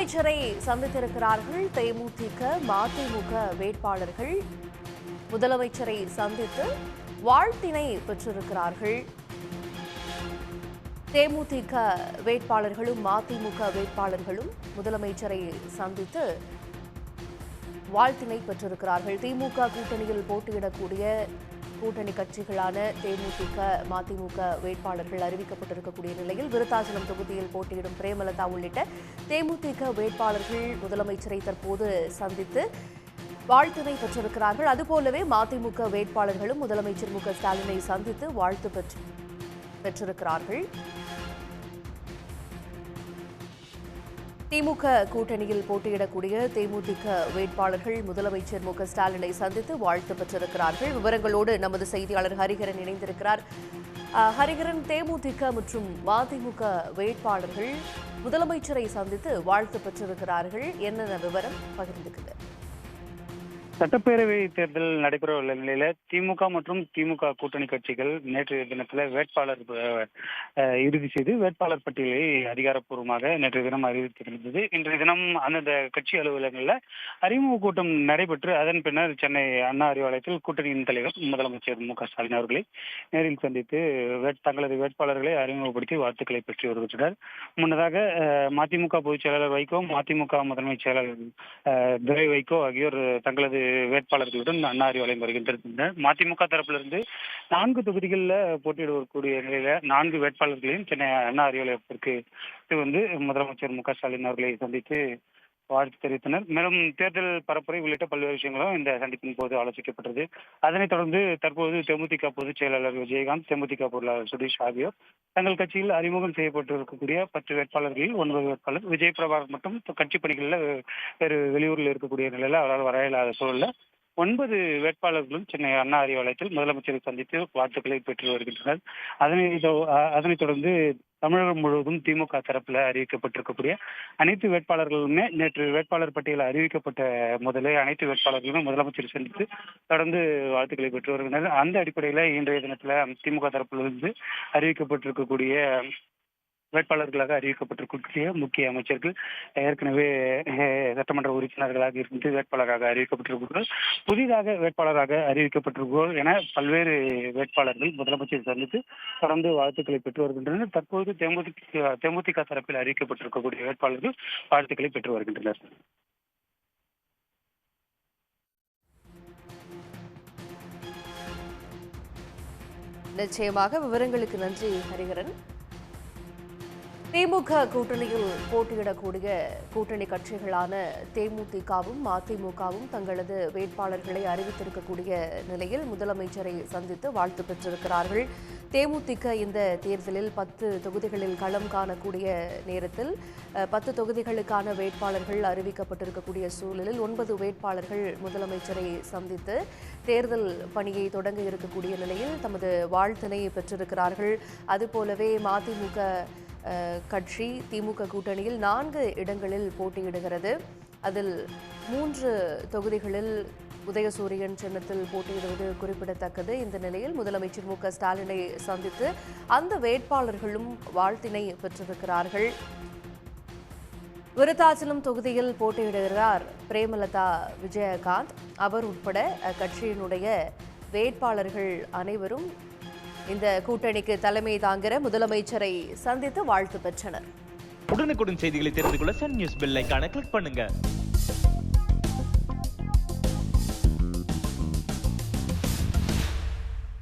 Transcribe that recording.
முதலமைச்சரை சந்தித்திருக்கிறார்கள் தேமுதிக மதிமுக வேட்பாளர்கள். முதலமைச்சரை சந்தித்து வாழ்த்தினை பெற்றிருக்கிறார்கள். தேமுதிக வேட்பாளர்களும் மதிமுக வேட்பாளர்களும் முதலமைச்சரை சந்தித்து வாழ்த்தினை பெற்றிருக்கிறார்கள். திமுக கூட்டணியில் போட்டியிடக்கூடிய கூட்டணி கட்சிகளான தேமுதிக மதிமுக வேட்பாளர்கள் அறிவிக்கப்பட்டிருக்கக்கூடிய நிலையில் விருத்தாச்சலம் தொகுதியில் போட்டியிடும் பிரேமலதா உள்ளிட்ட தேமுதிக வேட்பாளர்கள் முதலமைச்சரை தற்போது சந்தித்து வாழ்த்தினை பெற்றிருக்கிறார்கள். அதுபோலவே மதிமுக வேட்பாளர்களும் முதலமைச்சர் மு.க.ஸ்டாலினை சந்தித்து வாழ்த்து பெற்றிருக்கிறார்கள். திமுக கூட்டணியில் போட்டியிடக்கூடிய தேமுதிக வேட்பாளர்கள் முதலமைச்சர் மு.க.ஸ்டாலினை சந்தித்து வாழ்த்து பெற்றிருக்கிறார்கள். விவரங்களோடு நமது செய்தியாளர் ஹரிஹரன் இணைந்திருக்கிறார். ஹரிஹரன், தேமுதிக மற்றும் மதிமுக வேட்பாளர்கள் முதலமைச்சரை சந்தித்து வாழ்த்து பெற்றிருக்கிறார்கள். என்னென்ன விவரம் பகிர்ந்துக்குது? சட்டப்பேரவை தேர்தல் நடைபெற உள்ள நிலையில திமுக மற்றும் திமுக கூட்டணி கட்சிகள் நேற்றைய தினத்துல வேட்பாளர் இறுதி செய்து வேட்பாளர் பட்டியலை அதிகாரப்பூர்வமாக நேற்றைய தினம் அறிவித்திருந்தது. இன்றைய தினம் அந்தந்த கட்சி அலுவலகங்களில் அறிமுக கூட்டம் நடைபெற்று அதன் பின்னர் சென்னை அண்ணா அறிவாலயத்தில் கூட்டணியின் தலைவர் முதலமைச்சர் மு.க.ஸ்டாலின் அவர்களை நேரில் சந்தித்து தங்களது வேட்பாளர்களை அறிமுகப்படுத்தி வாழ்த்துக்களை பெற்று வருகின்றனர். முன்னதாக மதிமுக பொதுச் செயலாளர் வைகோ, மதிமுக முதன்மை செயலாளர் துரை வைகோ ஆகியோர் தங்களது வேட்பாளர்களுடன் அண்ணா அறிவாலயம் வருகின்றனர். மதிமுக தரப்பிலிருந்து 4 தொகுதிகளில் போட்டியிடக்கூடிய நிலையில 4 வேட்பாளர்களையும் சென்னை அண்ணா அறிவாலயத்திற்கு வந்து முதலமைச்சர் மு.க.ஸ்டாலின் அவர்களை சந்தித்து வாழ்த்து தெரிவித்தனர். மேலும் தேர்தல் பரப்புரை உள்ளிட்ட பல்வேறு விஷயங்களும் இந்த சந்திப்பின் போது ஆலோசிக்கப்பட்டது. அதனைத் தொடர்ந்து தற்போது தேமுதிக பொதுச் செயலாளர் விஜயகாந்த், தேமுதிக பொருளாளர் சுதீஷ் ஆகியோர் தங்கள் கட்சியில் அறிமுகம் செய்யப்பட்டிருக்கக்கூடிய 10 வேட்பாளர்களில் 9 வேட்பாளர் விஜய் பிரபாகர் மட்டும் கட்சி பணிகளில் வேறு வெளியூரில் இருக்கக்கூடிய நிலையில் அவரால் வர இயலாத சூழல்ல 9 வேட்பாளர்களும் சென்னை அண்ணா அறிவாலயத்தில் முதலமைச்சரை சந்தித்து வாழ்த்துக்களை பெற்று வருகின்றனர். அதனைத் தொடர்ந்து தமிழகம் முழுவதும் திமுக தரப்பில் அறிவிக்கப்பட்டிருக்கக்கூடிய அனைத்து வேட்பாளர்களுமே நேற்று வேட்பாளர் பட்டியலில் அறிவிக்கப்பட்ட முதலே அனைத்து வேட்பாளர்களுமே முதலமைச்சர் சந்தித்து தொடர்ந்து வாழ்த்துக்களை பெற்று வருகின்றனர். அந்த அடிப்படையில் இன்றைய தினத்துல திமுக தரப்பிலிருந்து அறிவிக்கப்பட்டிருக்கக்கூடிய வேட்பாளர்களாக அறிவிக்கப்பட்டிருக்கக்கூடிய முக்கிய அமைச்சர்கள் ஏற்கனவே சட்டமன்ற உறுப்பினர்களாக இருந்து வேட்பாளராக அறிவிக்கப்பட்டிருக்கிறார்கள். புதிதாக வேட்பாளராக அறிவிக்கப்பட்டிருக்கிறோர் என பல்வேறு வேட்பாளர்கள் முதலமைச்சரை சந்தித்து தொடர்ந்து வாழ்த்துக்களை பெற்று வருகின்றனர். தற்போது தேமுதிக தரப்பில் அறிவிக்கப்பட்டிருக்கக்கூடிய வேட்பாளர்கள் வாழ்த்துக்களை பெற்று வருகின்றனர். நிச்சயமாக விவரங்களுக்கு நன்றி ஹரிஹரன். திமுக கூட்டணியில் போட்டியிடக்கூடிய கூட்டணி கட்சிகளான தேமுதிகவும் மதிமுகவும் தங்களது வேட்பாளர்களை அறிவித்திருக்கக்கூடிய நிலையில் முதலமைச்சரை சந்தித்து வாழ்த்து பெற்றிருக்கிறார்கள். தேமுதிக இந்த தேர்தலில் 10 தொகுதிகளில் களம் காணக்கூடிய நேரத்தில் 10 தொகுதிகளுக்கான வேட்பாளர்கள் அறிவிக்கப்பட்டிருக்கக்கூடிய சூழலில் 9 வேட்பாளர்கள் முதலமைச்சரை சந்தித்து தேர்தல் பணியை தொடங்க இருக்கக்கூடிய நிலையில் தமது வாழ்த்தினை பெற்றிருக்கிறார்கள். அதுபோலவே மதிமுக கட்சி திமுக கூட்டணியில் 4 இடங்களில் போட்டியிடுகிறது. அதில் 3 தொகுதிகளில் உதயசூரியன் சின்னத்தில் போட்டியிடுவது குறிப்பிடத்தக்கது. இந்த நிலையில் முதலமைச்சர் மு.க.ஸ்டாலினை சந்தித்து அந்த வேட்பாளர்களும் வாழ்த்தினை பெற்றிருக்கிறார்கள். விருத்தாச்சலம் தொகுதியில் போட்டியிடுகிறார் பிரேமலதா விஜயகாந்த். அவர் உட்பட கட்சியினுடைய வேட்பாளர்கள் அனைவரும் இந்த கூட்டணிக்கு தலைமை தாங்கிற முதலமைச்சரை சந்தித்து வாழ்த்து பெற்றனர். உடனுக்குடன் செய்திகளை தெரிந்து கொள்ள சன் நியூஸ் பெல் ஐகானை கிளிக் பண்ணுங்க.